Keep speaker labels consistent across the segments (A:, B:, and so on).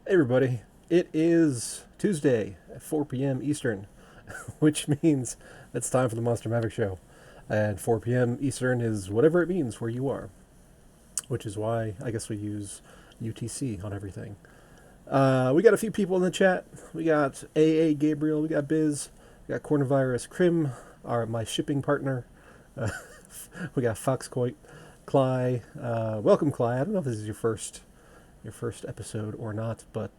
A: Hey everybody, it is Tuesday at 4 p.m. Eastern, which means it's time for the Monster Maverick Show. And 4 p.m. Eastern is whatever it means where you are, which is why I guess we use UTC on everything. We got a few people in the chat. We got AA Gabriel, we got Biz, we got Coronavirus Krim, my shipping partner. Uh, we got Foxcoit, Cly. Welcome, Cly. I don't know if this is your first episode or not, but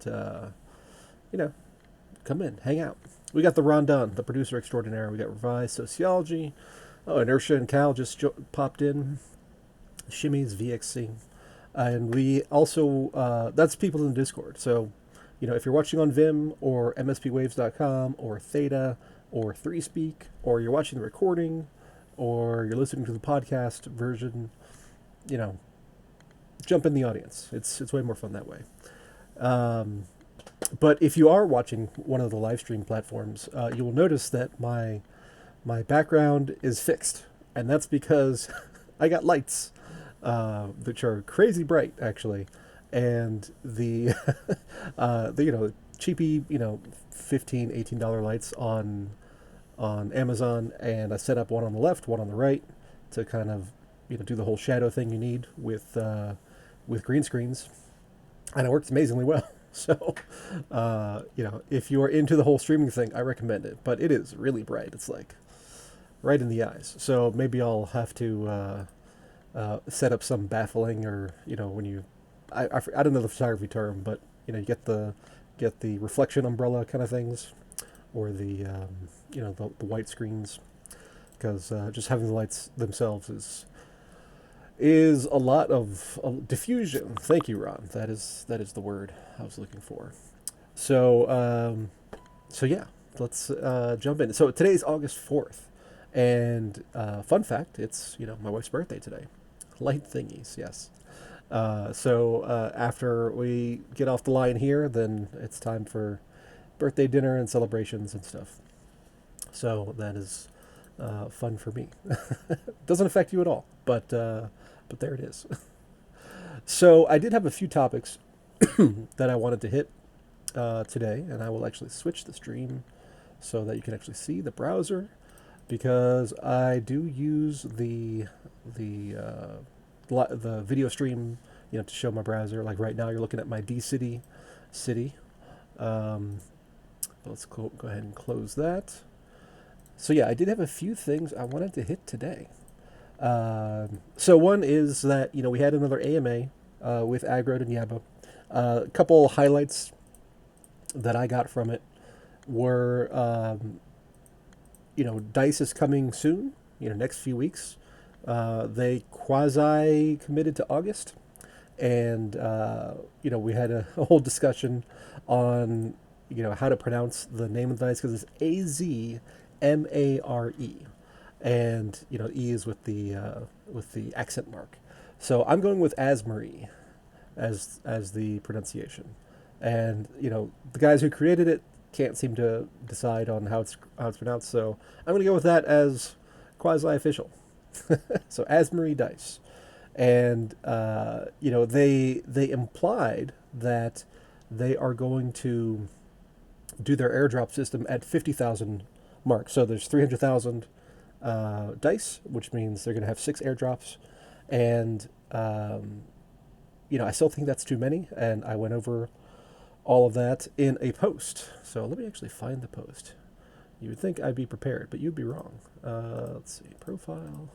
A: you know, come in, hang out. We got the Rondon, the producer extraordinaire. We got Revised Sociology. Oh, Inertia and Cal just popped in. Shimmy's VXC. And we also, that's people in the Discord. So, if you're watching on Vim or mspwaves.com or Theta or 3Speak, or you're watching the recording, or you're listening to the podcast version, you know, jump in the audience. It's way more fun that way. Um, but if you are watching one of the live stream platforms, you will notice that my background is fixed, and that's because I got lights, which are crazy bright actually, and the the cheapy 15-18 dollar lights on Amazon, and I set up one on the left, one on the right, to kind of do the whole shadow thing you need with green screens, and it works amazingly well. So, if you are into the whole streaming thing, I recommend it. But it is really bright. It's like right in the eyes. So maybe I'll have to set up some baffling, or when I don't know the photography term, but you get the reflection umbrella kind of things, or the white screens, because just having the lights themselves is a lot of diffusion. Thank you, Ron. That is the word I was looking for. So yeah, let's jump in. So today's August 4th, and fun fact, it's my wife's birthday today. Light thingies, yes. So after we get off the line here, then it's time for birthday dinner and celebrations and stuff. So that is fun for me. Doesn't affect you at all, but there it is. So I did have a few topics that I wanted to hit today, and I will actually switch the stream so that you can actually see the browser, because I do use the video stream, to show my browser. Like right now, you're looking at my city. Um, let's go ahead and close that. So yeah, I did have a few things I wanted to hit today. So one is that we had another AMA with Agrod and Yaba. A couple highlights that I got from it were, Dice is coming soon. Next few weeks. They quasi committed to August, and we had a whole discussion on how to pronounce the name of the dice, because it's AZMARE, and E is with the accent mark. So I'm going with Asmarie as the pronunciation, and the guys who created it can't seem to decide on how it's pronounced. So I'm going to go with that as quasi official. So Asmarie dice, and they implied that they are going to do their airdrop system at 50,000 mark. So there's 300,000 dice, which means they're going to have 6 airdrops. And, I still think that's too many. And I went over all of that in a post. So let me actually find the post. You would think I'd be prepared, but you'd be wrong. Let's see, profile.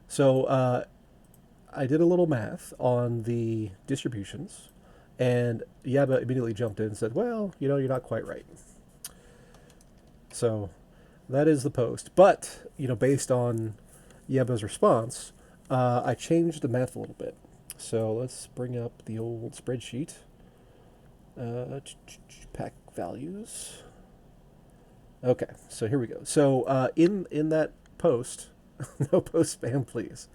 A: So I did a little math on the distributions, and Yaba immediately jumped in and said, well, you're not quite right. So that is the post. But, based on Yaba's response, I changed the math a little bit. So let's bring up the old spreadsheet. Pack values. Okay, so here we go. So in that post, no post spam, please.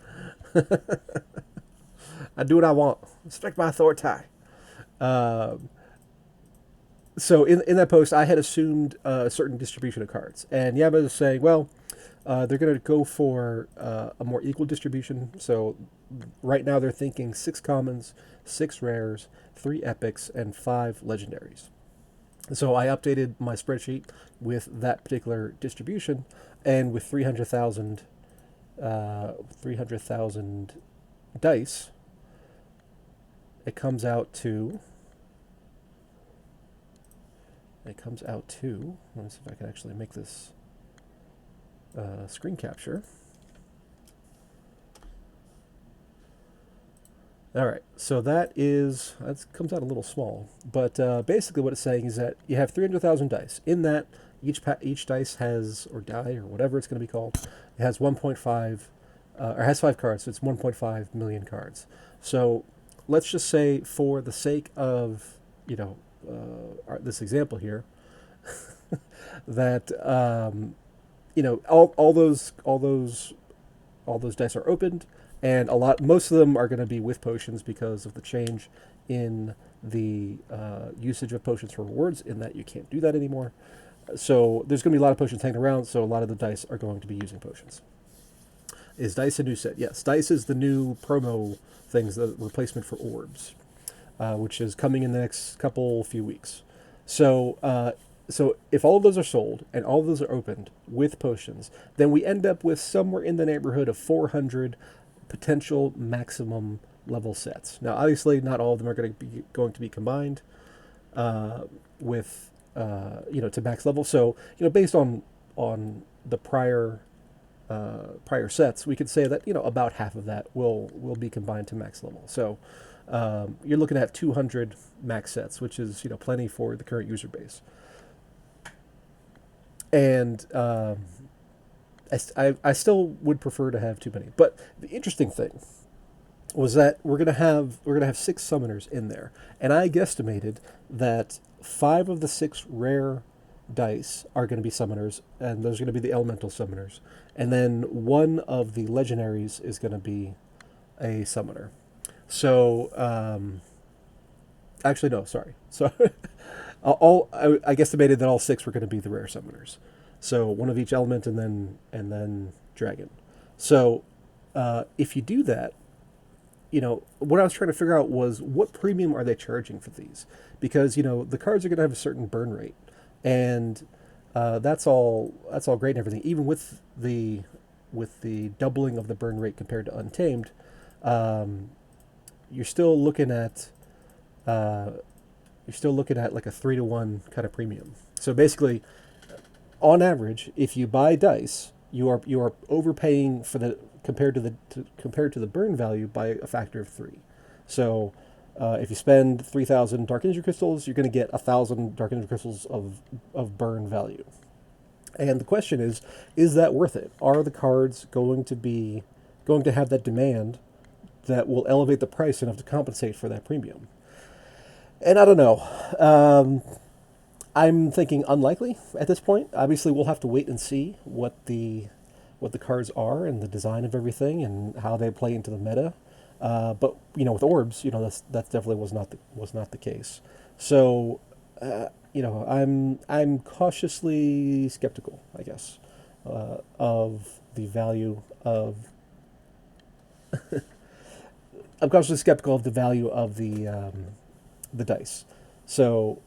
A: I do what I want. Respect my authority. Um, so in that post, I had assumed a certain distribution of cards, and Yaba is saying, well, They're going to go for a more equal distribution. So right now they're thinking 6 commons, 6 rares, 3 epics, and 5 legendaries. So I updated my spreadsheet with that particular distribution, and with 300,000 dice, it comes out to. Let me see if I can actually make this screen capture. All right, so that comes out a little small, but basically what it's saying is that you have 300,000 dice. In that, each dice has, or die, or whatever it's going to be called, it has 1.5, or has 5 cards, so it's 1.5 million cards. So let's just say, for the sake of this example here, that all those dice are opened, and most of them are going to be with potions because of the change in the usage of potions for rewards, in that you can't do that anymore. So there's going to be a lot of potions hanging around, so a lot of the dice are going to be using potions. Is dice a new set? Yes, dice is the new promo things, the replacement for orbs, which is coming in the next few weeks. So if all of those are sold and all of those are opened with potions, then we end up with somewhere in the neighborhood of 400 potential maximum level sets. Now, obviously, not all of them are going to be combined with to max level. So based on the prior sets, we could say that about half of that will be combined to max level. So you're looking at 200 max sets, which is plenty for the current user base. And I still would prefer to have too many. But the interesting thing was that we're gonna have 6 summoners in there, and I guesstimated that 5 of the 6 rare dice are going to be summoners, and those are going to be the elemental summoners, and then 1 of the legendaries is going to be a summoner. So actually, no, sorry. So I guesstimated that all 6 were going to be the rare summoners. So 1 of each element, and then dragon. So if you do that, what I was trying to figure out was, what premium are they charging for these? Because the cards are going to have a certain burn rate, and that's all great and everything. Even with the doubling of the burn rate compared to Untamed, you're still looking at like a 3-to-1 kind of premium. So basically, on average, if you buy dice, you are overpaying for the compared to the burn value by a factor of 3. So if you spend 3,000 Dark Energy Crystals, you're going to get 1,000 Dark Energy Crystals of burn value. And the question is that worth it? Are the cards going to have that demand that will elevate the price enough to compensate for that premium? And I don't know. I'm thinking unlikely at this point. Obviously, we'll have to wait and see what the cards are, and the design of everything, and how they play into the meta. But with orbs, that definitely was not the case. So I'm cautiously skeptical, I guess, of the value of. I'm cautiously skeptical of the value of the dice. So,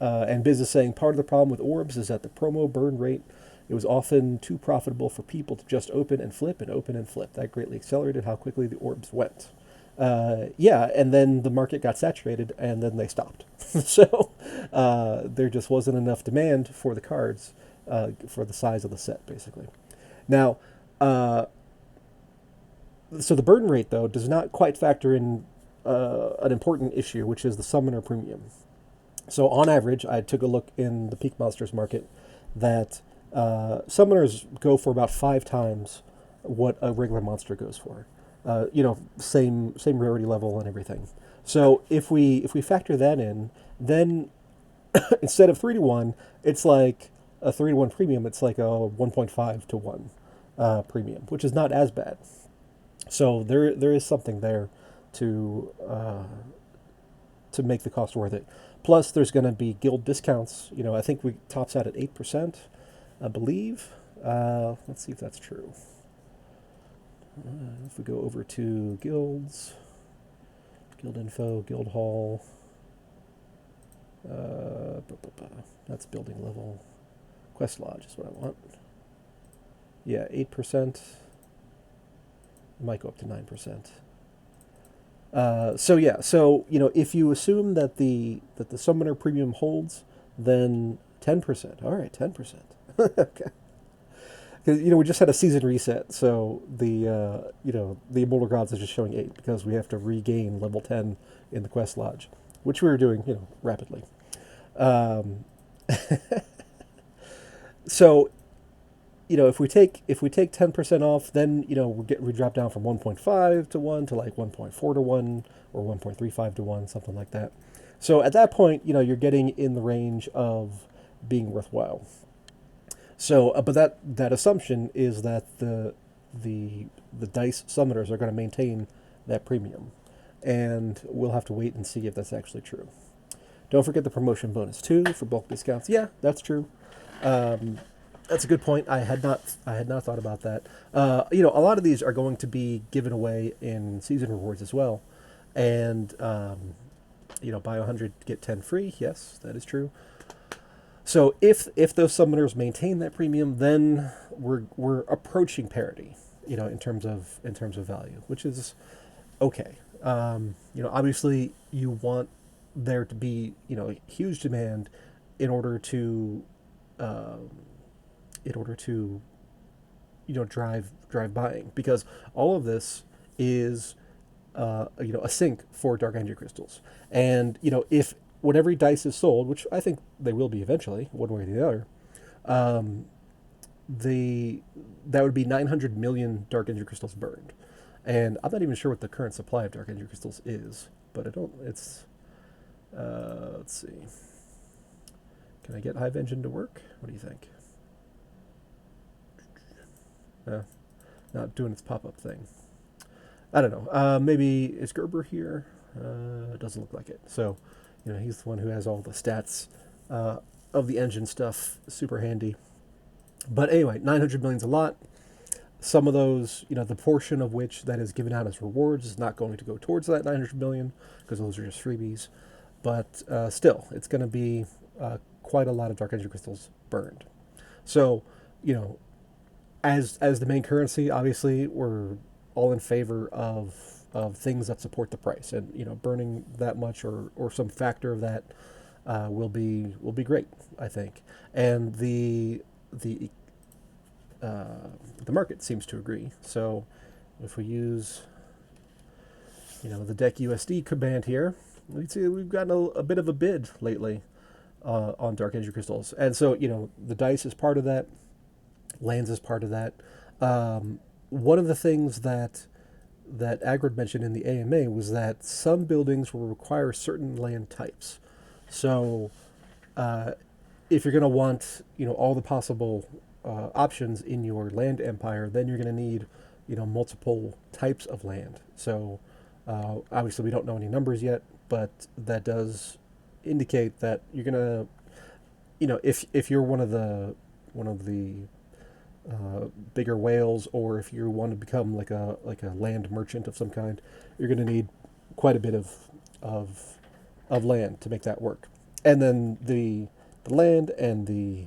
A: and Biz is saying, part of the problem with orbs is that the promo burn rate, it was often too profitable for people to just open and flip and open and flip. That greatly accelerated how quickly the orbs went. Yeah, and then the market got saturated, and then they stopped. So there just wasn't enough demand for the cards for the size of the set, basically. Now, so the burn rate, though, does not quite factor in an important issue, which is the summoner premium. So on average, I took a look in the Peak Monsters market that summoners go for about 5 times what a regular monster goes for. Same rarity level and everything. So if we factor that in, then instead of 3-to-1, it's like a 3-to-1 premium. It's like a 1.5-to-1 premium, which is not as bad. So there is something there to make the cost worth it. Plus, there's going to be guild discounts. I think we tops out at 8%, I believe. Let's see if that's true. If we go over to guilds, guild info, guild hall, that's building level. Quest lodge is what I want. Yeah, 8%. It might go up to 9%. So if you assume that the summoner premium holds, then 10%. All right, 10%. Okay. Because we just had a season reset, so the immortal gods is just showing 8 because we have to regain level 10 in the quest lodge, which we were doing rapidly. Um, so if we take 10% off, then we drop down from 1.5 to 1 to like 1.4 to 1 or 1.35 to 1, something like that. So at that point, you're getting in the range of being worthwhile. So, but that assumption is that the dice summoners are going to maintain that premium, and we'll have to wait and see if that's actually true. Don't forget the promotion bonus too for bulk discounts. Yeah, that's true. Um, that's a good point. I had not thought about that. A lot of these are going to be given away in season rewards as well, and buy 100 get 10 free. Yes, that is true. So if those summoners maintain that premium, then we're approaching parity, in terms of value, which is okay. Obviously you want there to be huge demand in order to um, drive buying, because all of this is a sink for dark energy crystals. And if when every dice is sold, which I think they will be eventually, one way or the other, um, the that would be 900 million dark energy crystals burned. And I'm not even sure what the current supply of dark energy crystals is, but I don't. It's let's see. Can I get Hive Engine to work? What do you think? Uh, Not doing its pop-up thing. I don't know. Maybe is Gerber here? It doesn't look like it. So, he's the one who has all the stats uh, of the engine stuff. Super handy. But anyway, 900 million is a lot. Some of those, the portion of which that is given out as rewards is not going to go towards that 900 million because those are just freebies. But still, it's going to be quite a lot of dark energy crystals burned. So, you know, as the main currency, obviously, we're all in favor of things that support the price, and burning that much or some factor of that will be great, I think, and the the market seems to agree. So if we use the deck USD command here, we see we've gotten a bit of a bid lately on dark energy crystals, and so the dice is part of that, lands is part of that. One of the things that Agrid mentioned in the AMA was that some buildings will require certain land types. So if you're going to want all the possible options in your land empire, then you're going to need multiple types of land. So obviously we don't know any numbers yet, but that does indicate that you're going to if you're one of the bigger whales, or if you want to become like a land merchant of some kind, you're going to need quite a bit of land to make that work. And then the land and the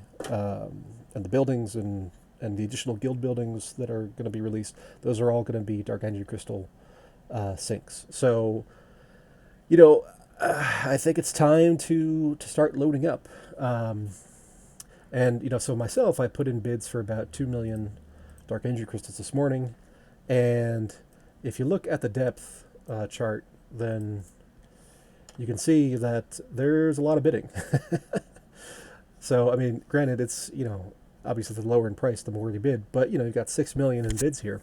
A: buildings and the additional guild buildings that are going to be released, those are all going to be dark energy crystal sinks. So I think it's time to start loading up. And so myself, I put in bids for about 2 million dark energy crystals this morning, and if you look at the depth chart, then you can see that there's a lot of bidding. So I mean, granted, it's obviously the lower in price, the more you bid, but you've got 6 million in bids here,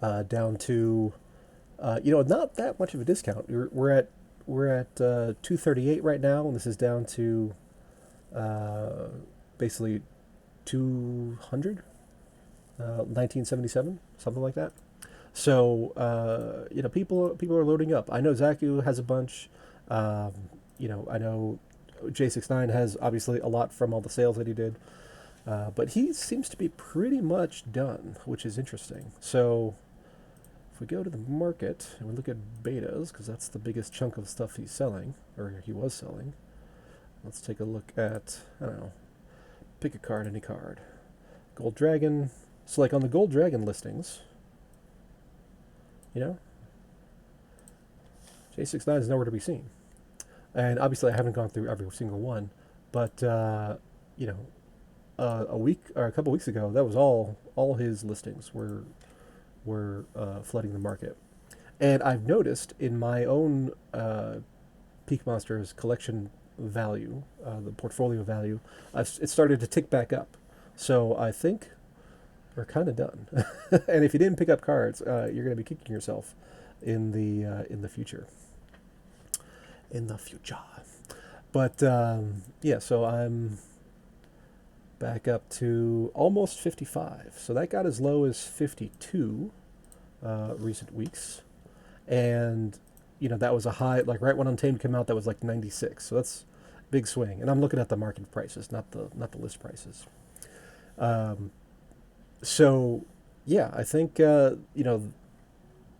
A: down to not that much of a discount. We're at 238 right now, and this is down to basically 200, 1977, something like that. So people are loading up. I know Zaku has a bunch. I know J69 has obviously a lot from all the sales that he did. But he seems to be pretty much done, which is interesting. So if we go to the market and we look at betas, because that's the biggest chunk of stuff he's selling, or he was selling, let's take a look at, I don't know, pick a card, any card. Gold Dragon. So like on the Gold Dragon listings, you know, J69 is nowhere to be seen. And obviously I haven't gone through every single one, but, you know, a week or a couple weeks ago, that was all his listings were flooding the market. And I've noticed in my own Peak Monsters collection value, the portfolio value, it started to tick back up. So I think we're kind of done. And if you didn't pick up cards, you're going to be kicking yourself in the future. In the future. But yeah, so I'm back up to almost 55. So that got as low as 52 recent weeks. And, you know, that was a high, like right when Untamed came out, that was like 96. So that's a big swing. And I'm looking at the market prices, not the list prices. So, yeah, I think, you know,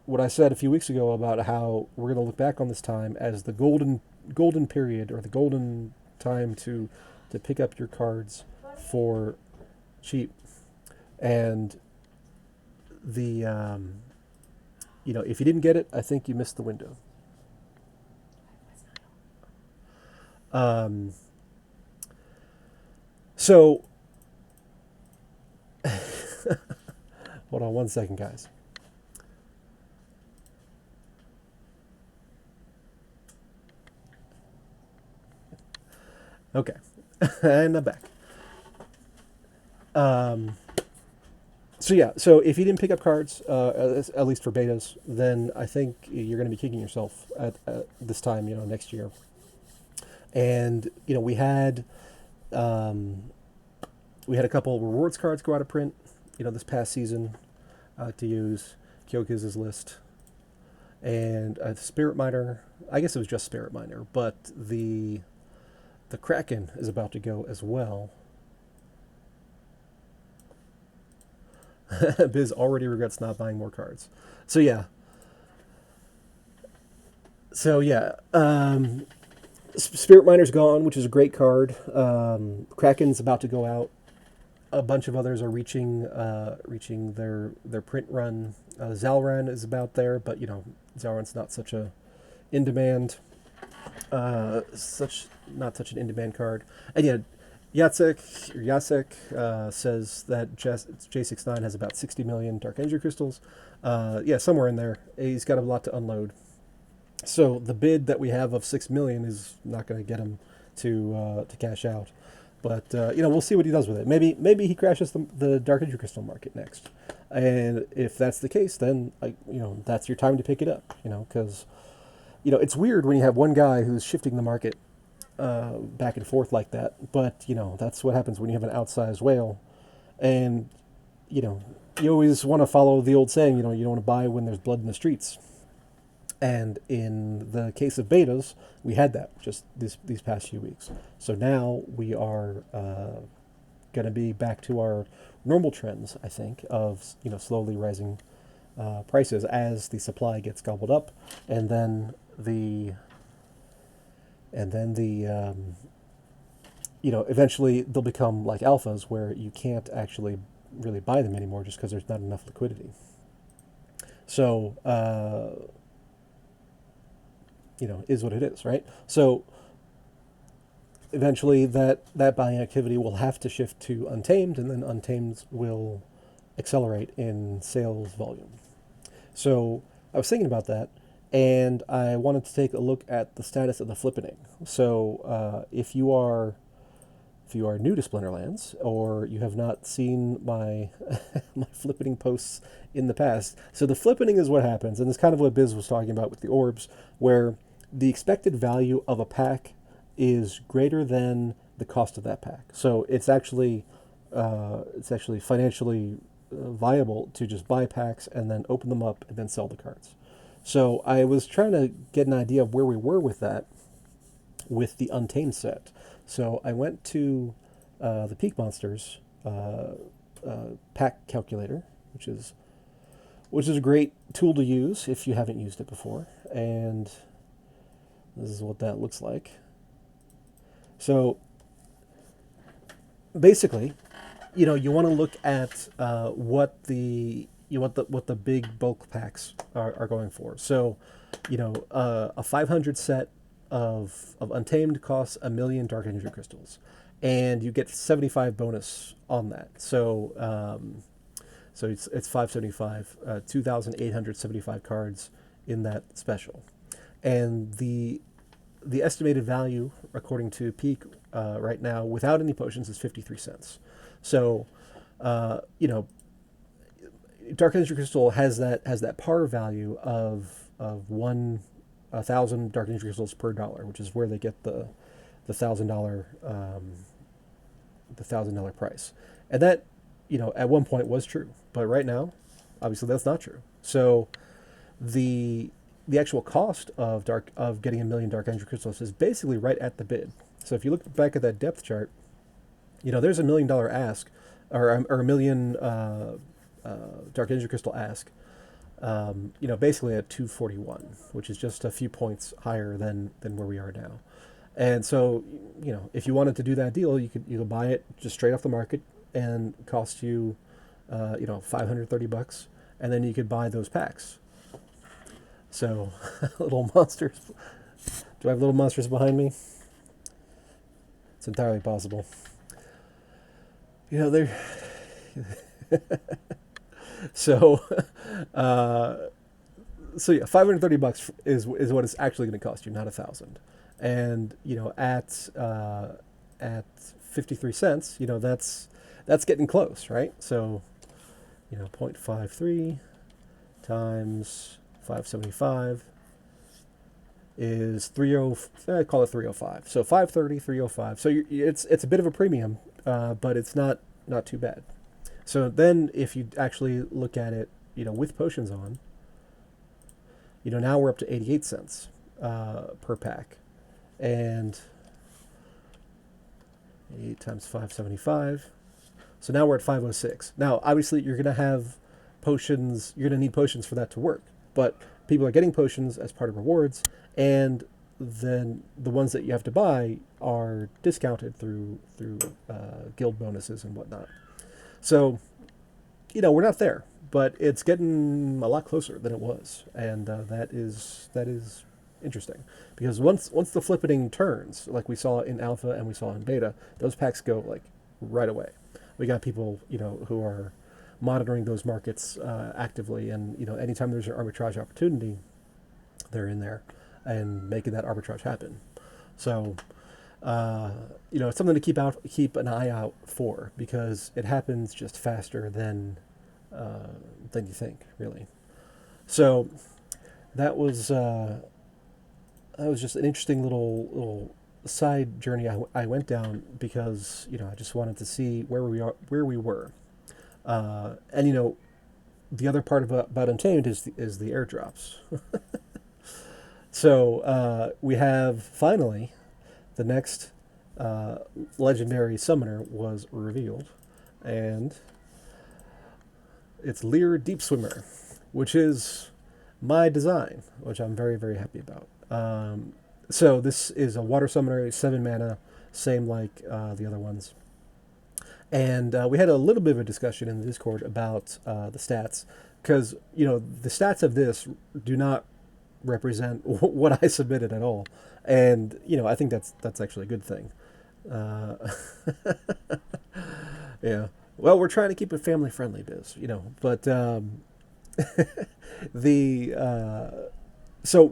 A: what I said a few weeks ago about how we're going to look back on this time as the golden period, or the golden time to pick up your cards for cheap. And the you know, if you didn't get it, I think you missed the window. Um, so hold on one second, guys. Okay, and I'm back. Um, so yeah, so if you didn't pick up cards, at least for betas, then I think you're going to be kicking yourself at this time, you know, next year. And you know, um, we had a couple rewards cards go out of print, you know, this past season to use. Kyoku's list and Spirit Miner. I guess it was just Spirit Miner, but the Kraken is about to go as well. Biz already regrets not buying more cards. So yeah. So yeah. Spirit Miner's gone, which is a great card. Kraken's about to go out. A bunch of others are reaching their print run. Zalran is about there, but you know, Zalran's not such a in demand, not such an in demand card. And yeah, Jacek says that J69 has about 60 million Dark Energy crystals. Yeah, somewhere in there. He's got a lot to unload. So the bid that we have of 6 million is not going to get him to cash out. But you know, we'll see what he does with it. Maybe he crashes the Dark Energy crystal market next. And if that's the case, then you know, that's your time to pick it up. You know, because you know, it's weird when you have one guy who's shifting the market back and forth like that. But you know, that's what happens when you have an outsized whale. And you know, you always want to follow the old saying. You know, you don't want to buy when there's blood in the streets. And in the case of betas, we had that just these past few weeks. So now we are going to be back to our normal trends, I think, of you know, slowly rising prices as the supply gets gobbled up, and then the you know, eventually they'll become like alphas where you can't actually really buy them anymore just because there's not enough liquidity. So you know, is what it is, right? So eventually that buying activity will have to shift to Untamed, and then Untamed will accelerate in sales volume. So I was thinking about that, and I wanted to take a look at the status of the flippening. So if you are new to Splinterlands, or you have not seen my my flippening posts in the past, so the flippening is what happens, and it's kind of what Biz was talking about with the orbs, where the expected value of a pack is greater than the cost of that pack. So it's actually financially viable to just buy packs and then open them up and then sell the cards. So I was trying to get an idea of where we were with that with the Untamed set. So I went to the Peak Monsters uh, pack calculator, which is a great tool to use if you haven't used it before. And this is what that looks like. So basically, you want to look at what the big bulk packs are going for. So, a 500 set of Untamed costs 1 million Dark Energy crystals, and you get 75 bonus on that. So it's 575, 2,875 cards in that special, and the estimated value according to Peak right now without any potions is 53 cents. So, you know, Dark Energy Crystal has that par value of 1,000 Dark Energy Crystals per dollar, which is where they get the $1,000 price, and that at one point was true, but right now, obviously that's not true. So the the actual cost of getting 1 million Dark Energy Crystals is basically right at the bid. So if you look back at that depth chart, there's $1 million ask, or 1 million Dark Energy Crystal ask. Basically at 241, which is just a few points higher than where we are now. And so, if you wanted to do that deal, you could buy it just straight off the market and cost you, $530, and then you could buy those packs. So, little monsters. Do I have little monsters behind me? It's entirely possible. They're so. So yeah, $530 is what it's actually going to cost you, not 1,000. And at 53 cents, that's getting close, right? So 0.53 times 575 is 30. I call it 305. So 530, 305. So it's a bit of a premium, but it's not too bad. So then, if you actually look at it, with potions on, now we're up to 88 cents per pack. And 8 times 575. So now we're at 506. Now, obviously, you're going to have potions. You're going to need potions for that to work. But people are getting potions as part of rewards. And then the ones that you have to buy are discounted through guild bonuses and whatnot. So, we're not there, but it's getting a lot closer than it was, and that is interesting, because once the flippening turns, like we saw in alpha and we saw in beta, those packs go like right away. We got people who are monitoring those markets actively, and anytime there's an arbitrage opportunity, they're in there and making that arbitrage happen. So it's something to keep an eye out for, because it happens just faster than you think, really. So that was just an interesting little side journey I went down, because I just wanted to see where we were, and the other part about Untamed is the airdrops. So we have finally the next legendary summoner was revealed, and it's Lear Deep Swimmer, which is my design, which I'm very, very happy about. So this is a water summoner, 7 mana, same like the other ones. And we had a little bit of a discussion in the Discord about the stats, because the stats of this do not represent what I submitted at all, and I think that's actually a good thing. Uh, yeah. Well, we're trying to keep it family friendly, Biz. But the so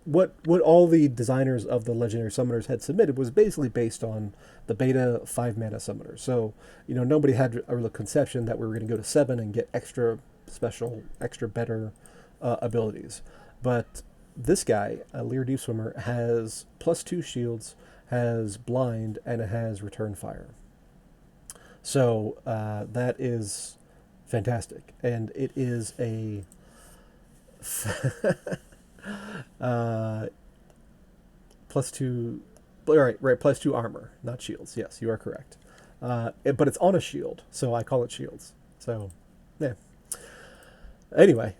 A: what all the designers of the legendary summoners had submitted was basically based on the beta 5 mana summoners. So nobody had a real conception that we were going to go to 7 and get extra special, extra better abilities. But this guy, Lear Deep Swimmer, has +2 shields, has blind, and it has return fire. So that is fantastic, and it is a +2. All right, +2 armor, not shields. Yes, you are correct. but it's on a shield, so I call it shields. So, yeah. Anyway,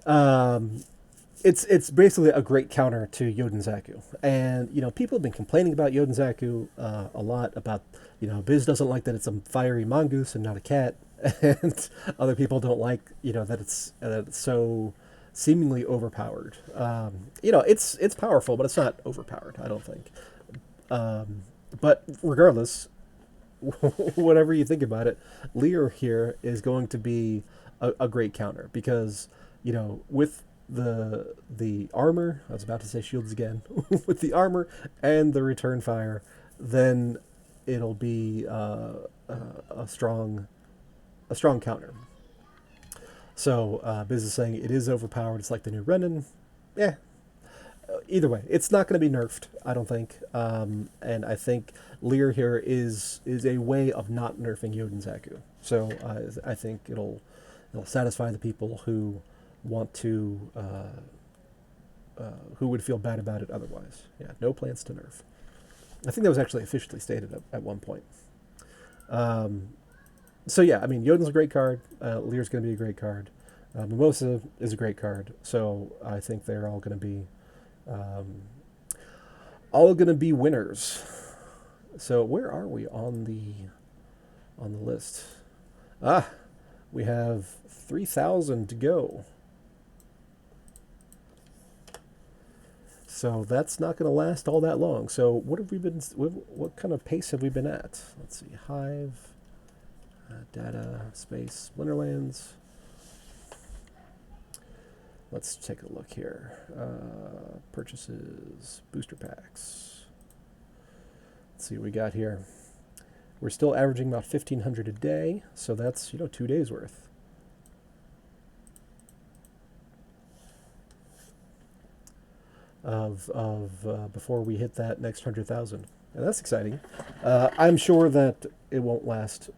A: it's basically a great counter to Yodenzaku, and people have been complaining about Yodenzaku a lot about Biz doesn't like that it's a fiery mongoose and not a cat, and other people don't like that it's so seemingly overpowered. It's powerful, but it's not overpowered. I don't think. But regardless, whatever you think about it, Lear here is going to be a great counter because, with the armor, I was about to say shields again, with the armor and the return fire, then it'll be a strong counter. So Biz is saying it is overpowered. It's like the new Renin. Yeah, either way, it's not going to be nerfed, I don't think. And I think Lear here is a way of not nerfing Yodenzaku. So I think it'll satisfy the people who want to who would feel bad about it otherwise. Yeah, no plans to nerf. I think that was actually officially stated at one point. So yeah, I mean, Yoden's a great card. Lear's going to be a great card. Mimosa is a great card. So I think they're all going to be winners. So where are we on the list? We have 3,000 to go. So that's not going to last all that long. So what kind of pace have we been at? Let's see, Hive, data, space, Splinterlands. Let's take a look here. Purchases, booster packs. Let's see what we got here. We're still averaging about 1,500 a day, so that's 2 days worth. Of before we hit that next 100,000, and that's exciting. I'm sure that it won't last.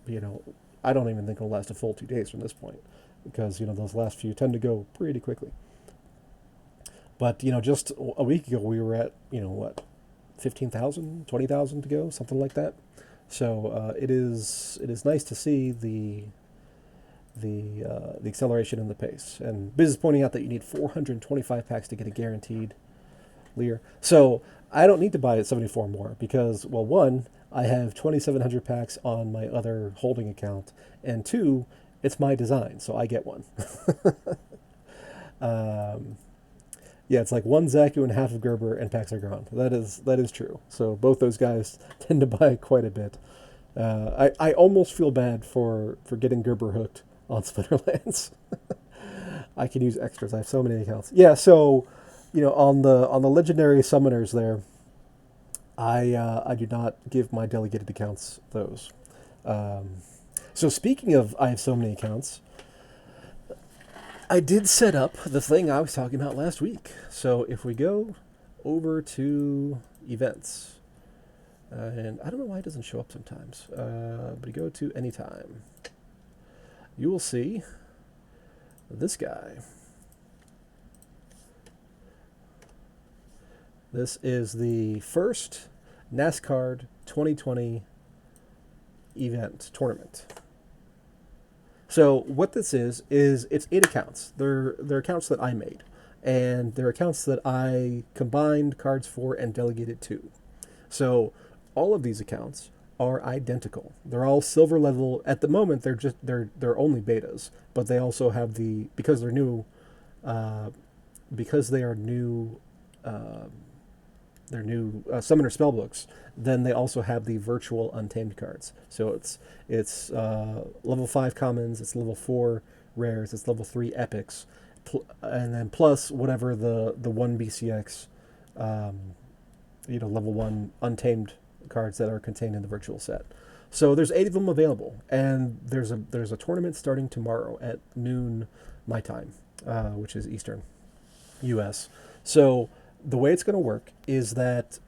A: I don't even think it'll last a full 2 days from this point, because those last few tend to go pretty quickly. But just a week ago we were at 15,000, 20,000 to go, something like that. So it is nice to see the acceleration and the pace. And Biz is pointing out that you need 425 packs to get a guaranteed Lear. So I don't need to buy 74 more because, well, one, I have 2,700 packs on my other holding account, and two, it's my design, so I get one. Yeah, it's like one Zaku and half of Gerber, and packs are gone. That is true. So both those guys tend to buy quite a bit. I almost feel bad for getting Gerber hooked on Splinterlands. I can use extras. I have so many accounts. Yeah, so on the legendary summoners there, I do not give my delegated accounts those. So speaking of, I have so many accounts, I did set up the thing I was talking about last week. So if we go over to events, and I don't know why it doesn't show up sometimes, but you go to anytime, you will see this guy. This is the first NASCAR 2020 event tournament. So what this is it's 8 accounts. They're accounts that I made, and they're accounts that I combined cards for and delegated to. So all of these accounts are identical. They're all silver level at the moment. They're only betas, but they also have because they're new, because they are new. Their new summoner spellbooks, then they also have the virtual untamed cards. So it's level 5 commons, it's level 4 rares, it's level 3 epics, and then plus whatever the 1 BCX, level 1 untamed cards that are contained in the virtual set. So there's 8 of them available, and there's a tournament starting tomorrow at noon my time, which is Eastern U.S. So the way it's going to work is that,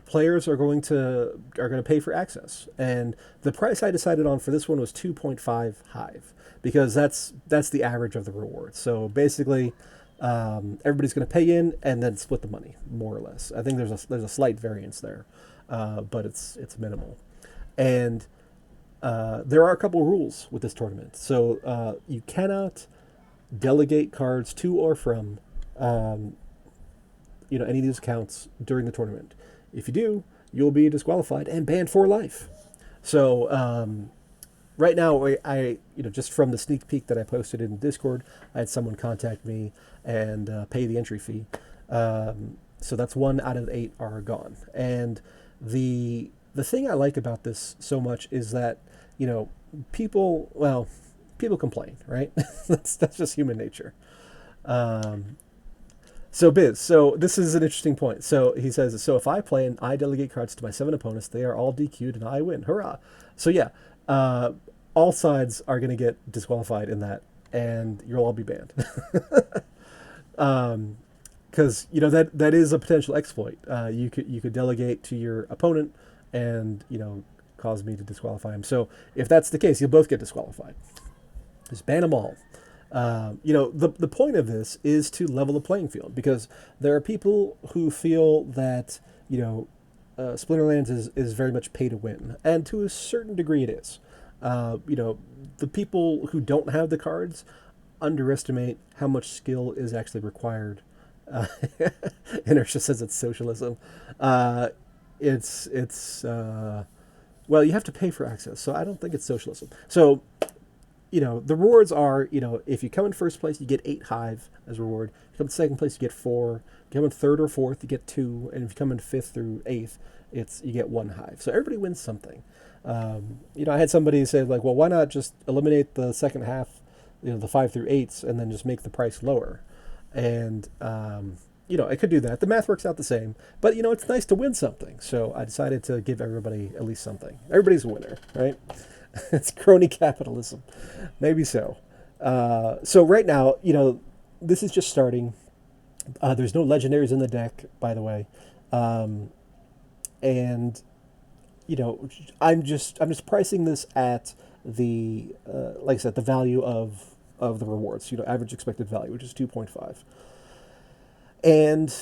A: players are going to pay for access, and the price I decided on for this one was 2.5 Hive, because that's the average of the rewards. So basically, everybody's going to pay in and then split the money, more or less. I think there's a slight variance there, but it's minimal. And there are a couple of rules with this tournament. So you cannot delegate cards to or from any of these accounts during the tournament. If you do, you'll be disqualified and banned for life. So right now, just from the sneak peek that I posted in Discord, I had someone contact me and pay the entry fee. So that's 1 out of 8 are gone. And the thing I like about this so much is that people complain, right? that's just human nature. So Biz, so this is an interesting point. So he says, so if I play and I delegate cards to my 7 opponents, they are all DQ'd and I win. Hurrah! So yeah, all sides are going to get disqualified in that, and you'll all be banned. Because that is a potential exploit. You could delegate to your opponent, and cause me to disqualify him. So if that's the case, you'll both get disqualified. Just ban them all. The point of this is to level the playing field, because there are people who feel that Splinterlands is very much pay to win, and to a certain degree it is. The people who don't have the cards underestimate how much skill is actually required. Inertia says it's socialism. Well, you have to pay for access, so I don't think it's socialism. So the rewards are, if you come in first place, you get 8 hive as a reward. If you come in second place, you get 4. If you come in third or fourth, you get 2. And if you come in 5th through 8th, you get 1 hive. So everybody wins something. I had somebody say, like, well, why not just eliminate the second half, the 5 through 8s, and then just make the price lower? And, I could do that. The math works out the same. But, it's nice to win something. So I decided to give everybody at least something. Everybody's a winner, right? It's crony capitalism. Maybe so. So right now, this is just starting. There's no legendaries in the deck, by the way. And I'm just pricing this at the like I said, the value of the rewards, average expected value, which is 2.5. And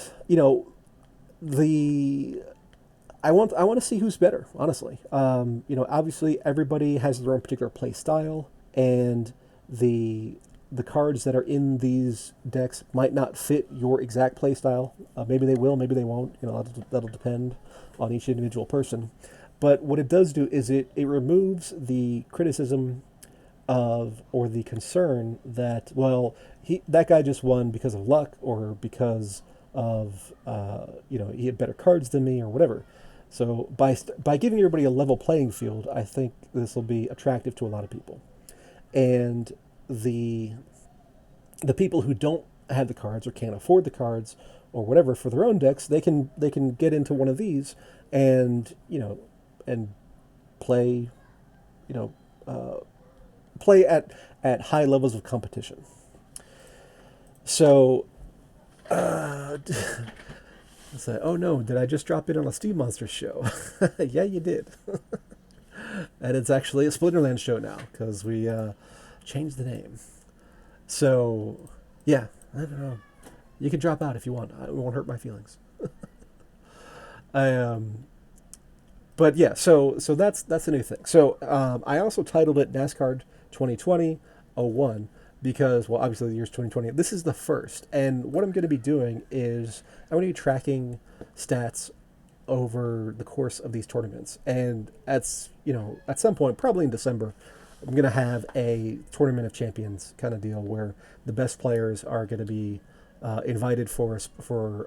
A: I want to see who's better, honestly. Obviously everybody has their own particular play style, and the cards that are in these decks might not fit your exact play style. Maybe they will, maybe they won't. That'll depend on each individual person. But what it does do is it removes the criticism or the concern that, well, that guy just won because of luck, or because of he had better cards than me, or whatever. So by giving everybody a level playing field, I think this will be attractive to a lot of people. And the people who don't have the cards or can't afford the cards or whatever for their own decks, they can get into one of these and play play at high levels of competition. So say, oh no, did I just drop in on a Steam Monsters show? Yeah, you did. And it's actually a Splinterlands show now, because we changed the name. So, yeah, I don't know. You can drop out if you want. It won't hurt my feelings. But yeah, so that's a new thing. So I also titled it NASCAR 2020-01 because, well, obviously the year's 2020. This is the first. And what I'm going to be doing is I'm going to be tracking stats over the course of these tournaments. And at some point, probably in December, I'm going to have a Tournament of Champions kind of deal where the best players are going to be invited for a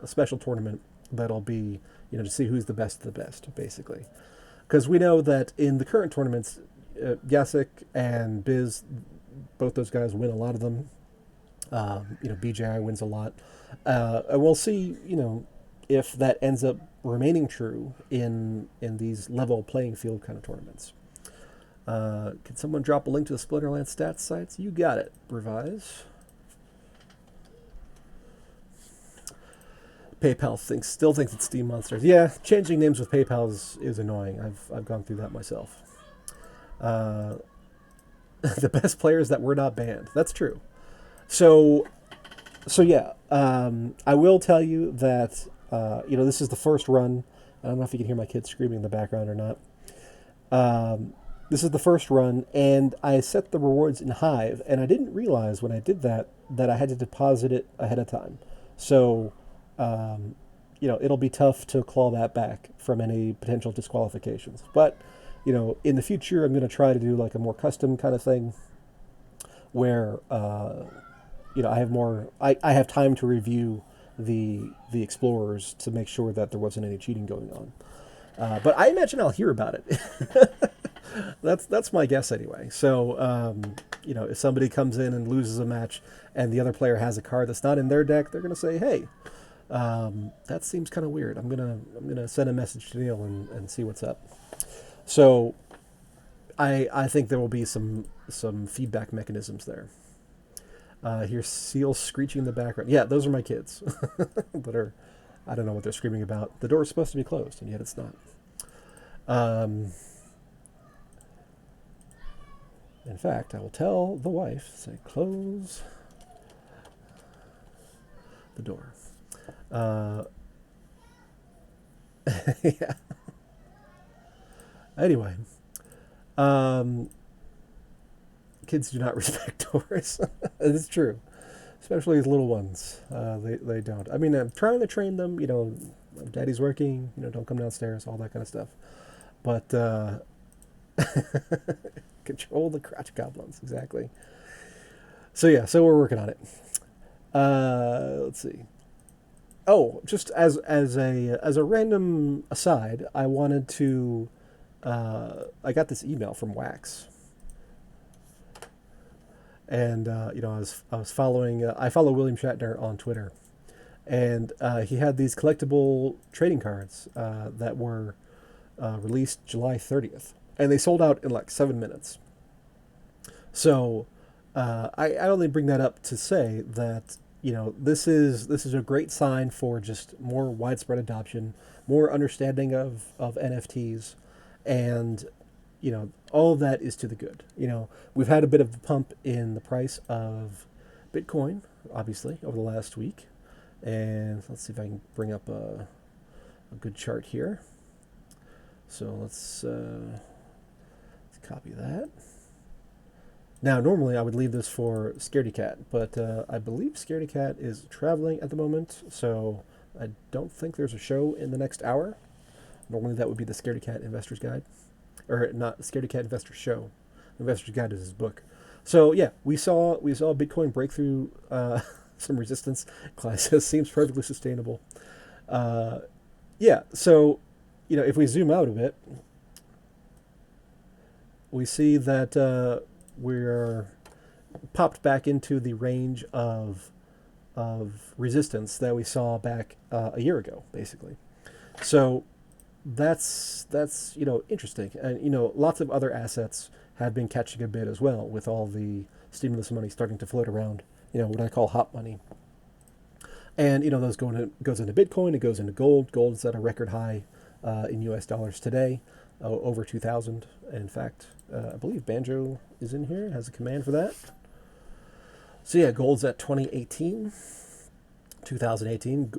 A: special tournament that'll be, to see who's the best of the best, basically. Because we know that in the current tournaments, Yasik and Biz, both those guys win a lot of them. BJI wins a lot. And we'll see, if that ends up remaining true in these level playing field kind of tournaments. Can someone drop a link to the Splinterlands stats sites? You got it, Revise. PayPal still thinks it's Steam Monsters. Yeah, changing names with PayPal is annoying. I've gone through that myself. The best players that were not banned. That's true. So yeah. I will tell you that this is the first run. I don't know if you can hear my kids screaming in the background or not. Um, this is the first run, and I set the rewards in Hive, and I didn't realize when I did that that I had to deposit it ahead of time. So, um, it'll be tough to claw that back from any potential disqualifications. But, in the future, I'm going to try to do like a more custom kind of thing where, I have I have time to review the explorers to make sure that there wasn't any cheating going on. But I imagine I'll hear about it. That's my guess anyway. So if somebody comes in and loses a match, and the other player has a card that's not in their deck, they're gonna say, "Hey, that seems kind of weird. I'm gonna send a message to Neil and see what's up." So I think there will be some feedback mechanisms there. Hear seals screeching in the background. Yeah, those are my kids that are. I don't know what they're screaming about. The door is supposed to be closed, and yet it's not. Um, in fact, I will tell the wife, say, close the door. Uh, yeah. Anyway, um, kids do not respect doors. It's true, especially these little ones. They don't. I mean, I'm trying to train them. Daddy's working. Don't come downstairs. All that kind of stuff. But control the crotch goblins, exactly. So yeah, so we're working on it. Let's see. Oh, just as a random aside, I wanted to. I got this email from Wax, and I was following. I follow William Shatner on Twitter, and he had these collectible trading cards that were released July 30th, and they sold out in like 7 minutes. So I only bring that up to say that this is a great sign for just more widespread adoption, more understanding of NFTs, and all of that is to the good. We've had a bit of a pump in the price of Bitcoin, obviously, over the last week, and let's see if I can bring up a good chart here. So let's copy that. Now, normally I would leave this for Scaredy Cat, but I believe Scaredy Cat is traveling at the moment, so I don't think there's a show in the next hour. Normally that would be the Scaredy Cat Investor's Guide, or not the Scaredy Cat Investor's Show. Investor's Guide is his book. So yeah, we saw Bitcoin break through some resistance. Class says seems perfectly sustainable. Uh, yeah, so if we zoom out a bit, we see that we're popped back into the range of resistance that we saw back a year ago, basically. So that's interesting, and lots of other assets have been catching a bit as well with all the stimulus money starting to float around. What I call hot money, and those goes into Bitcoin, it goes into gold. Gold is at a record high in U.S. dollars today, over 2,000. In fact, I believe Banjo is in here, has a command for that. So yeah, gold's at 2018.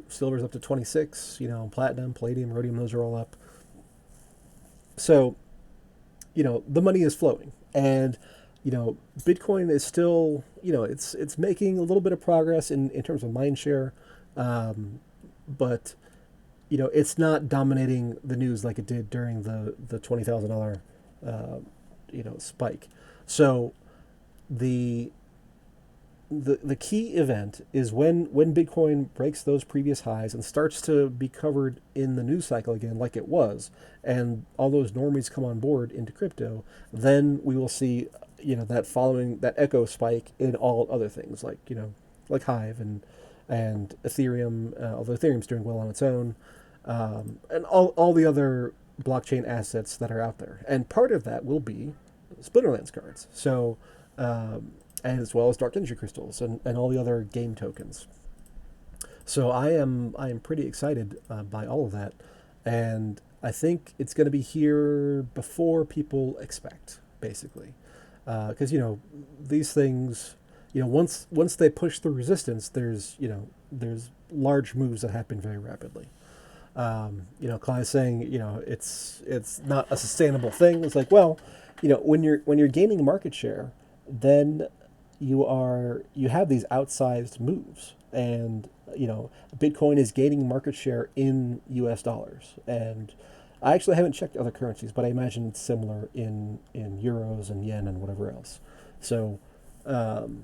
A: Silver's up to 26. Platinum, palladium, rhodium, those are all up. So, the money is flowing, and Bitcoin is still, it's making a little bit of progress in terms of mind share, but it's not dominating the news like it did during the $20,000 spike. So the the key event is when Bitcoin breaks those previous highs and starts to be covered in the news cycle again, like it was, and all those normies come on board into crypto, then we will see that echo spike in all other things like Hive and Ethereum, although Ethereum's doing well on its own, and all the other blockchain assets that are out there. And part of that will be Splinterlands cards. So, and as well as Dark Energy crystals and all the other game tokens. So I am pretty excited by all of that, and I think it's going to be here before people expect, basically, because these things, once they push through resistance, there's large moves that happen very rapidly. Clive's saying, it's not a sustainable thing. It's like, well, when you're gaining market share, then you have these outsized moves, and Bitcoin is gaining market share in U.S. dollars, and I actually haven't checked other currencies, but I imagine it's similar in euros and yen and whatever else. So, um,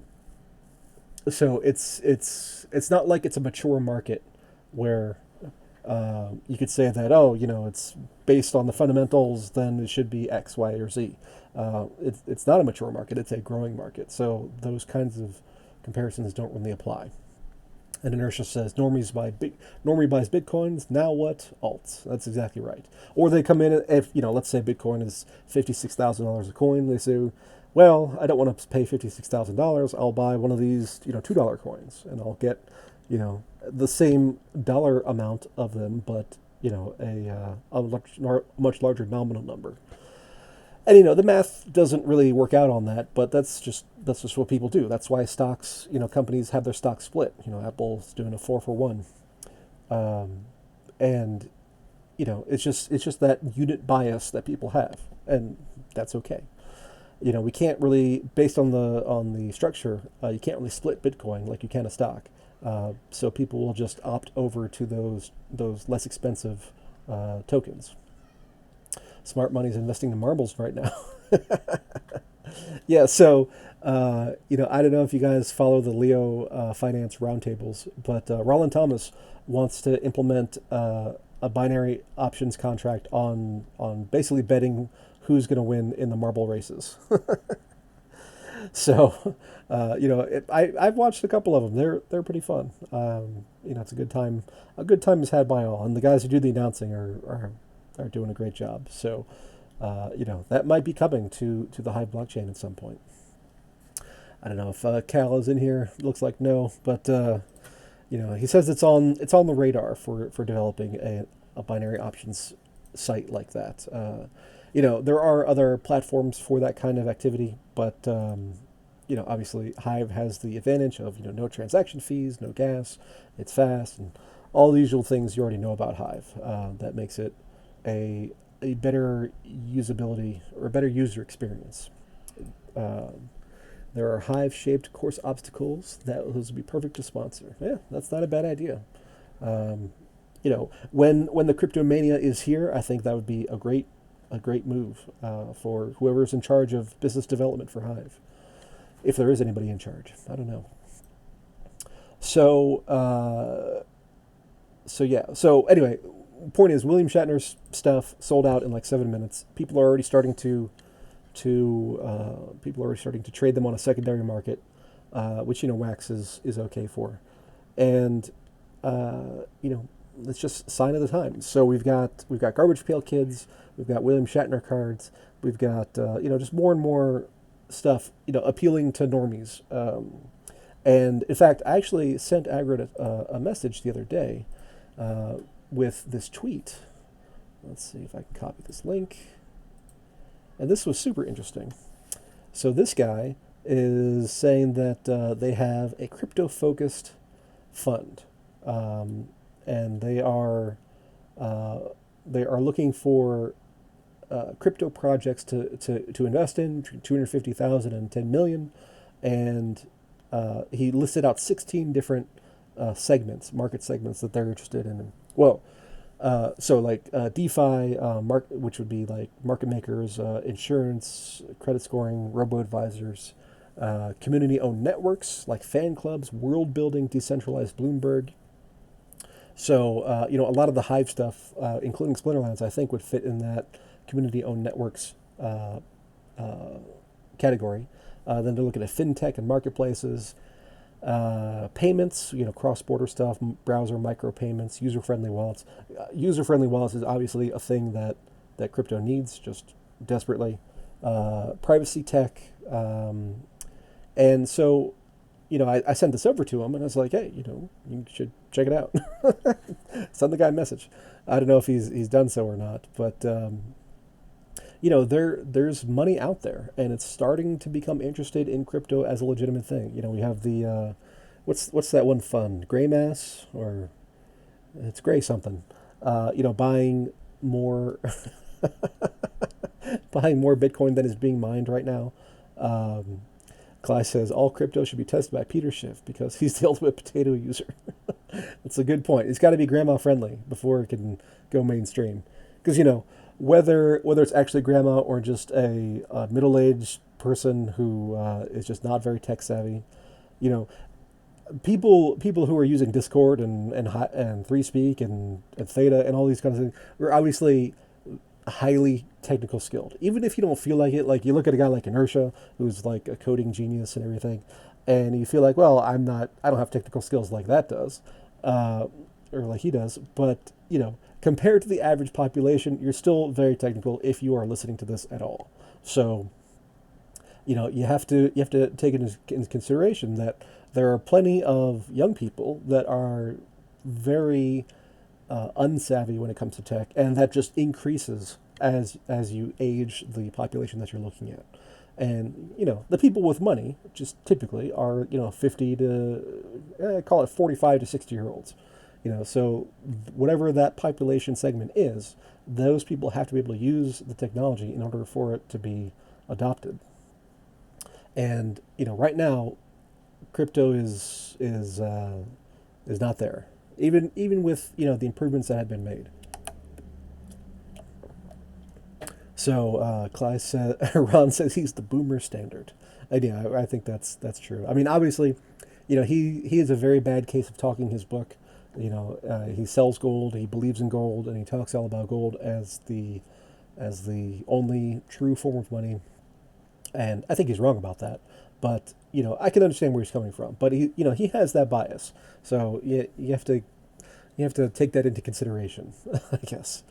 A: so it's not like it's a mature market where you could say that, oh, it's based on the fundamentals, then it should be X, Y, or Z. It's not a mature market; it's a growing market. So those kinds of comparisons don't really apply. And inertia says Normie buys bitcoins. Now what? Alts. That's exactly right. Or they come in, if let's say Bitcoin is $56,000 a coin. They say, well, I don't want to pay $56,000. I'll buy one of these $2 coins, and I'll get the same dollar amount of them, but much larger nominal number. And the math doesn't really work out on that, but that's just what people do. That's why stocks, companies have their stocks split. Apple's doing a 4-for-1, and it's just that unit bias that people have, and that's okay. We can't really, based on the structure, you can't really split Bitcoin like you can a stock. So people will just opt over to those less expensive tokens. Smart money's investing in marbles right now. Yeah, so I don't know if you guys follow the Leo finance roundtables, but Roland Thomas wants to implement a binary options contract on basically betting who's going to win in the marble races. So, I've watched a couple of them. They're pretty fun. It's a good time. A good time is had by all, and the guys who do the announcing are doing a great job. So, that might be coming to the Hive blockchain at some point. I don't know if Cal is in here. Looks like no, but he says it's on the radar for developing a binary options site like that. There are other platforms for that kind of activity, but obviously Hive has the advantage of no transaction fees, no gas, it's fast, and all the usual things you already know about Hive. That makes it a better usability or a better user experience. There are Hive-shaped course obstacles those would be perfect to sponsor. Yeah, that's not a bad idea. Um, when the crypto mania is here, I think that would be a great move for whoever's in charge of business development for Hive, if there is anybody in charge. I don't know. So yeah. So anyway, point is, William Shatner's stuff sold out in like 7 minutes. People are already starting to trade them on a secondary market, which Wax is okay for, and it's just a sign of the times. So we've got Garbage Pail Kids, we've got William Shatner cards, we've got just more and more stuff appealing to normies. And in fact, I actually sent Agrid a message the other day with this tweet. Let's see if I can copy this link. And this was super interesting. So this guy is saying that they have a crypto-focused fund, and they are looking for crypto projects to invest in, 250,000 and 10 million, and he listed out 16 different market segments that they're interested in. Well, so like DeFi, which would be like market makers, insurance, credit scoring, robo-advisors, community-owned networks like fan clubs, world building, decentralized Bloomberg. So a lot of the Hive stuff, including Splinterlands, I think would fit in that community-owned networks category. Then they're looking at fintech and marketplaces. Payments, cross-border stuff, browser micropayments, user-friendly wallets. User-friendly wallets is obviously a thing that crypto needs just desperately. Privacy tech. And so, I sent this over to him, and I was like, hey, you should check it out. Send the guy a message. I don't know if he's done so or not, but there's money out there, and it's starting to become interested in crypto as a legitimate thing. We have the what's that one fund? Gray Mass, or it's Gray something. buying more buying more Bitcoin than is being mined right now. Um, Clay says all crypto should be tested by Peter Schiff because he's the ultimate potato user. That's a good point. It's got to be grandma friendly before it can go mainstream. Because whether it's actually grandma or just a middle aged person who is just not very tech savvy, you know, people who are using Discord and ThreeSpeak and Theta and all these kinds of things are obviously highly technical skilled. Even if you don't feel like it, like you look at a guy like Inertia, who's like a coding genius and everything, and you feel like, well, I don't have technical skills like that does, uh, or like he does. But compared to the average population, you're still very technical if you are listening to this at all. So you have to take into consideration that there are plenty of young people that are very unsavvy when it comes to tech, and that just increases as you age the population that you're looking at. And the people with money just typically are 50 to call it 45 to 60 year olds. So whatever that population segment is, those people have to be able to use the technology in order for it to be adopted. And right now, crypto is not there, even with the improvements that have been made. So Clyde said, Ron says he's the boomer standard. And yeah, I think that's true. I mean, obviously, he is a very bad case of talking his book. He sells gold, he believes in gold, and he talks all about gold as the only true form of money. And I think he's wrong about that. But I can understand where he's coming from. But he has that bias. So you have to take that into consideration, I guess.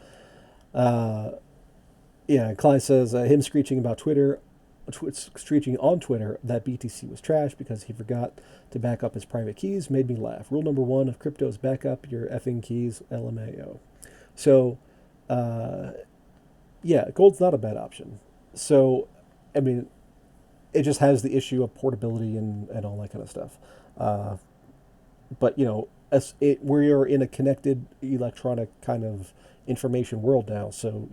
A: Uh, yeah, Clyde says him screeching about screeching on Twitter that BTC was trash because he forgot to back up his private keys made me laugh. Rule number one of crypto is back up your effing keys, LMAO. So, uh, yeah, gold's not a bad option. So, I mean, it just has the issue of portability and all that kind of stuff. Uh, but we are in a connected electronic kind of information world now. So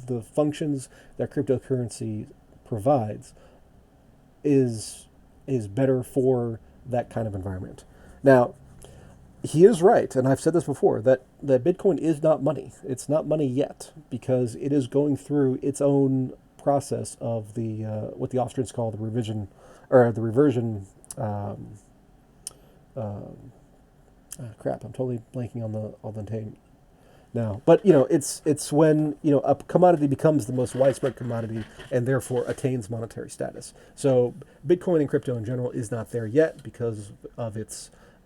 A: the functions that cryptocurrency provides is better for that kind of environment. Now, he is right, and I've said this before, that Bitcoin is not money. It's not money yet because it is going through its own process of the what the Austrians call the revision or the reversion. Crap, I'm totally blanking on the name now. But it's when a commodity becomes the most widespread commodity and therefore attains monetary status. So Bitcoin and crypto in general is not there yet because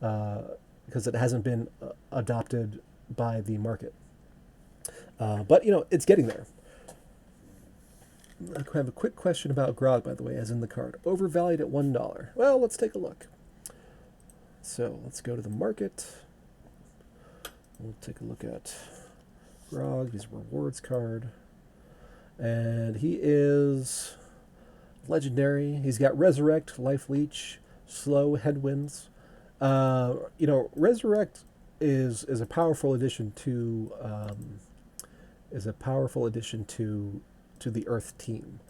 A: it hasn't been adopted by the market. But it's getting there. I have a quick question about Grog, by the way, as in the card. Overvalued at $1. Well, let's take a look. So let's go to the market. We'll take a look at Grog, his rewards card. And he is legendary. He's got Resurrect, Life Leech, Slow, Headwinds. Resurrect is a powerful addition to the Earth team.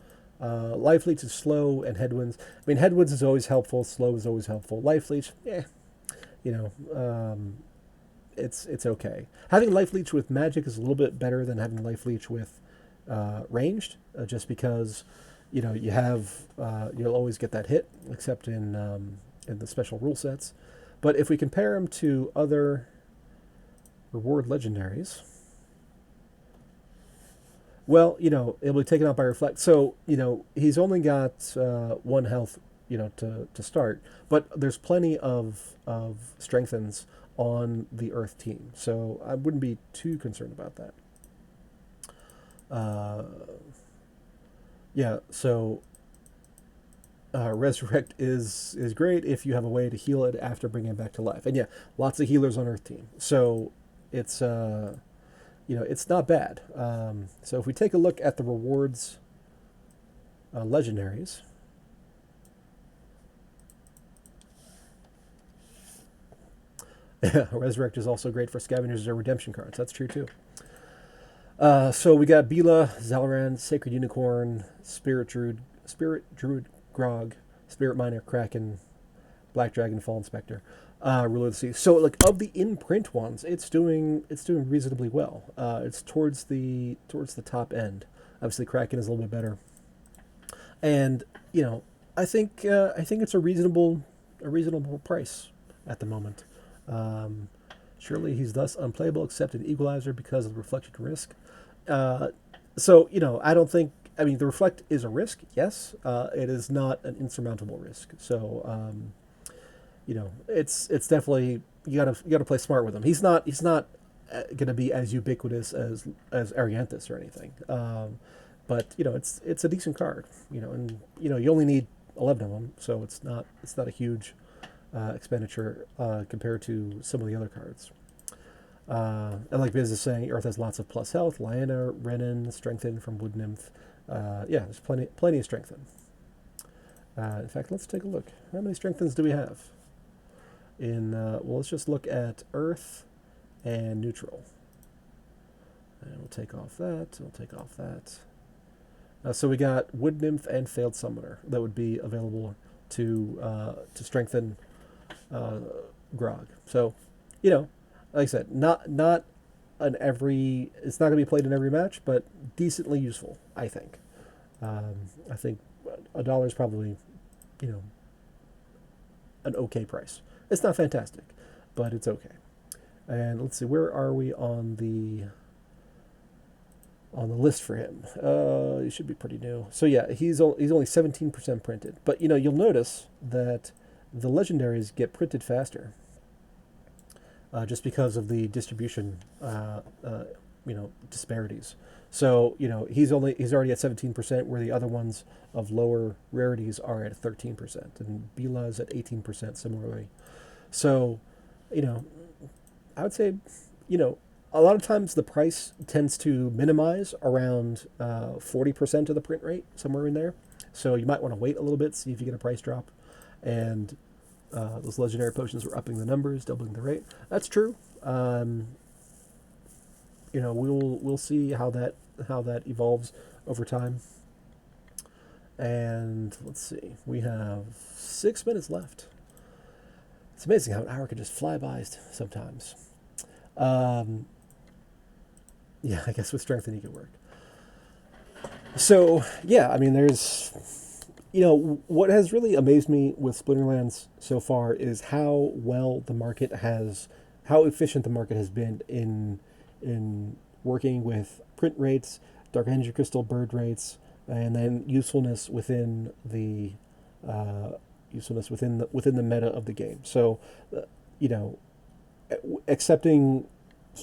A: Life Leech is slow, and Headwinds. I mean, Headwinds is always helpful. Slow is always helpful. Life Leech, it's okay. Having Life Leech with Magic is a little bit better than having Life Leech with ranged, just because you'll always get that hit, except in the special rule sets. But if we compare him to other reward legendaries, well, it'll be taken out by Reflect. So, he's only got one health, to start. But there's plenty of strengthens on the Earth team. So I wouldn't be too concerned about that. Yeah, so Resurrect is great if you have a way to heal it after bringing it back to life. And yeah, lots of healers on Earth team. So it's it's not bad. So if we take a look at the rewards legendaries, Resurrect is also great for scavengers or redemption cards. That's true too. So we got Bila, Zalran, Sacred Unicorn, Spirit Druid Grog, Spirit Miner, Kraken, Black Dragon, Fallen Spectre, Ruler of the Sea. So like of the in print ones, it's doing reasonably well. It's towards the top end. Obviously, Kraken is a little bit better, and you know I think it's a reasonable price at the moment. Um, Surely he's thus unplayable except an equalizer because of the reflection risk. Uh, so I don't think. I mean, the reflect is a risk. Yes, it is not an insurmountable risk. So it's definitely you gotta play smart with him. He's not going to be as ubiquitous as Arianthus or anything. But it's a decent card. And you only need 11 of them, so it's not a huge expenditure compared to some of the other cards. And like Biz is saying, Earth has lots of plus health. Lyanna, Renin, Strengthen from Wood Nymph. Yeah, there's plenty of Strengthen. In fact, let's take a look. How many Strengthens do we have? Well, let's just look at Earth and Neutral. And we'll take off that. We'll take off that. So we got Wood Nymph and Failed Summoner that would be available to strengthen Grog. So, like I said, not an every. It's not going to be played in every match, but decently useful, I think. I think $1 is probably, you know, an okay price. It's not fantastic, but it's okay. And let's see, where are we on the list for him? He should be pretty new. So yeah, he's only 17% printed. But you'll notice that the legendaries get printed faster, just because of the distribution, disparities. So he's already at 17%, where the other ones of lower rarities are at 13%, and Bila is at 18% similarly. So, I would say, a lot of times the price tends to minimize around 40% of the print rate, somewhere in there. So you might want to wait a little bit, see if you get a price drop. And those legendary potions were upping the numbers, doubling the rate. That's true. We'll see how that evolves over time. And let's see, we have 6 minutes left. It's amazing how an hour can just fly by sometimes. Um, yeah, I guess with strength you can work. So yeah, I mean, there's, what has really amazed me with Splinterlands so far is how efficient the market has been in working with print rates, Dark Energy Crystal bird rates, and then usefulness within the meta of the game. So, you know, accepting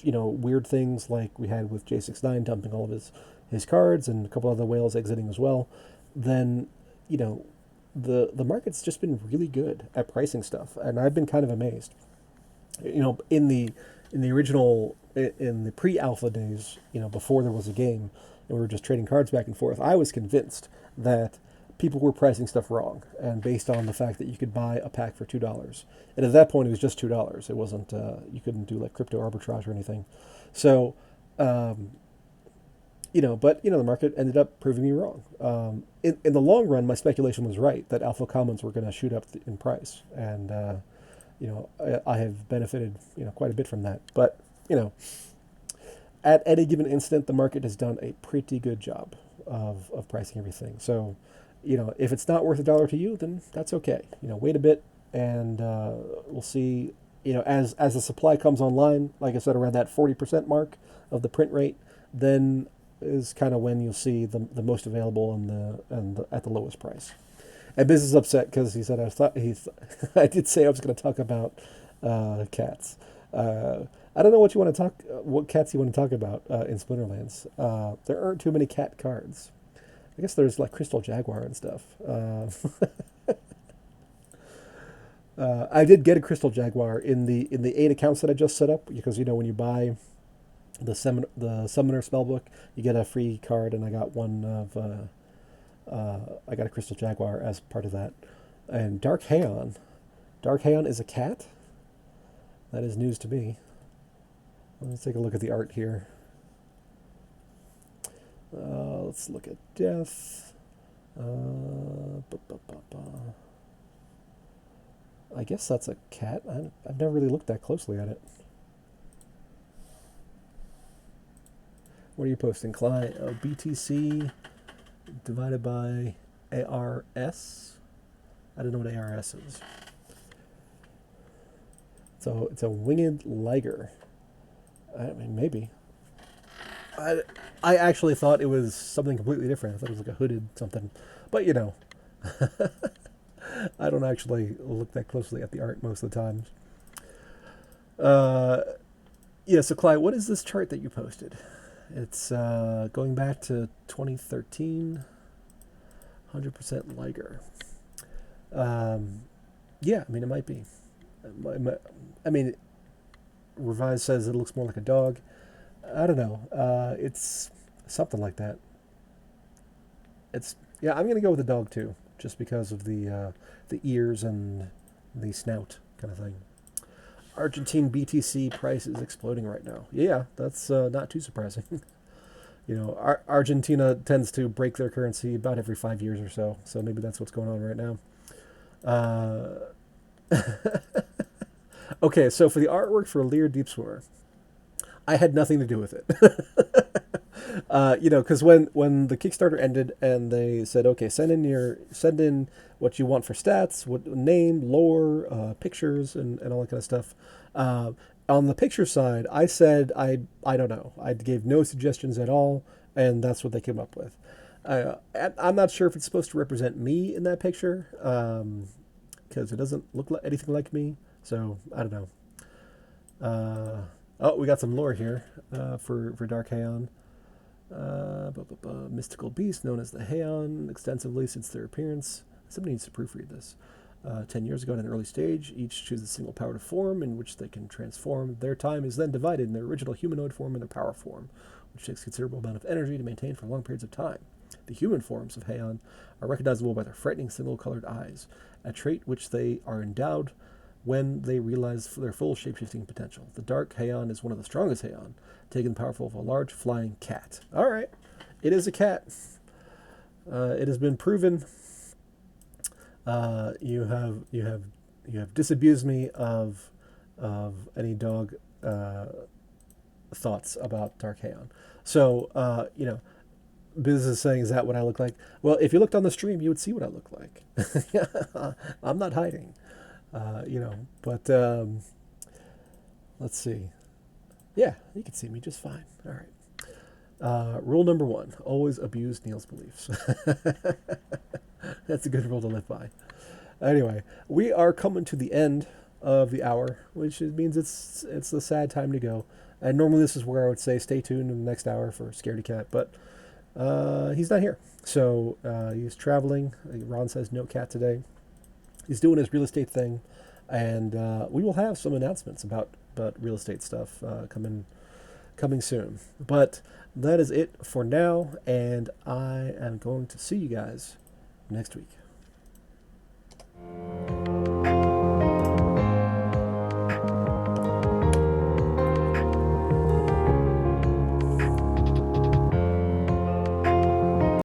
A: weird things like we had with J69 dumping all of his cards and a couple other whales exiting as well, then the market's just been really good at pricing stuff, and I've been kind of amazed. In the original in the pre-alpha days, before there was a game and we were just trading cards back and forth, I was convinced that people were pricing stuff wrong, and based on the fact that you could buy a pack for $2, and at that point it was just $2. It wasn't you couldn't do like crypto arbitrage or anything. So, but the market ended up proving me wrong. In the long run, my speculation was right that alpha commons were going to shoot up in price, and I have benefited quite a bit from that. But at any given instant, the market has done a pretty good job of pricing everything. So, if it's not worth $1 to you, then that's okay. Wait a bit, and we'll see. As the supply comes online, like I said, around that 40% mark of the print rate, then is kind of when you'll see the most available and at the lowest price. And Biz is upset because he said I did say I was going to talk about cats. I don't know what cats you want to talk about in Splinterlands. There aren't too many cat cards. I guess there's like Crystal Jaguar and stuff. I did get a Crystal Jaguar in the 8 accounts that I just set up, because when you buy the Summoner Spellbook, you get a free card, and I got I got a Crystal Jaguar as part of that. And Dark Haon is a cat. That is news to me. Let's take a look at the art here. Let's look at death. I guess that's a cat. I've never really looked that closely at it. What are you posting, Clyde? Oh, BTC divided by ARS. I don't know what ARS is. So it's a winged liger. I mean, maybe. I actually thought it was something completely different. I thought it was like a hooded something. But, you know, I don't actually look that closely at the art most of the time. Yeah, so Clyde, what is this chart that you posted? It's going back to 2013, 100% Liger. Yeah, I mean, it might be. I mean, Revise says it looks more like a dog. I don't know. It's something like that. Yeah. I'm gonna go with the dog too, just because of the ears and the snout kind of thing. Argentine BTC price is exploding right now. Yeah, that's not too surprising. You know, Argentina tends to break their currency about every 5 years or so, so maybe that's what's going on right now. Okay, so for the artwork for Lear Deep Swimmer, I had nothing to do with it. You know, because when the Kickstarter ended and they said, okay, send in what you want for stats, what name, lore, pictures, and all that kind of stuff. On the picture side, I said I don't know. I gave no suggestions at all, and that's what they came up with. I'm not sure if it's supposed to represent me in that picture, because it doesn't look like anything like me. So I don't know. Oh, we got some lore here for Dark Haon. Mystical beast known as the Haon extensively since their appearance. Somebody needs to proofread this. 10 years ago, at an early stage, each chooses a single power to form in which they can transform. Their time is then divided in their original humanoid form and their power form, which takes a considerable amount of energy to maintain for long periods of time. The human forms of Haon are recognizable by their frightening single-colored eyes, a trait which they are endowed when they realize their full shape-shifting potential. The Dark Haon is one of the strongest Haon, taking the power of a large flying cat. All right, it is a cat. It has been proven. You have disabused me of any dog thoughts about Dark Haon. So you know, Biz is saying, "Is that what I look like?" Well, if you looked on the stream, you would see what I look like. I'm not hiding. You know, but let's see. Yeah, you can see me just fine. All right. Rule number 1: always abuse Neil's beliefs. That's a good rule to live by. Anyway, we are coming to the end of the hour, which means it's a sad time to go. And normally this is where I would say stay tuned in the next hour for Scaredy Cat, but he's not here. So he's traveling. Ron says no cat today. He's doing his real estate thing, and we will have some announcements about real estate stuff coming soon. But that is it for now, and I am going to see you guys next week.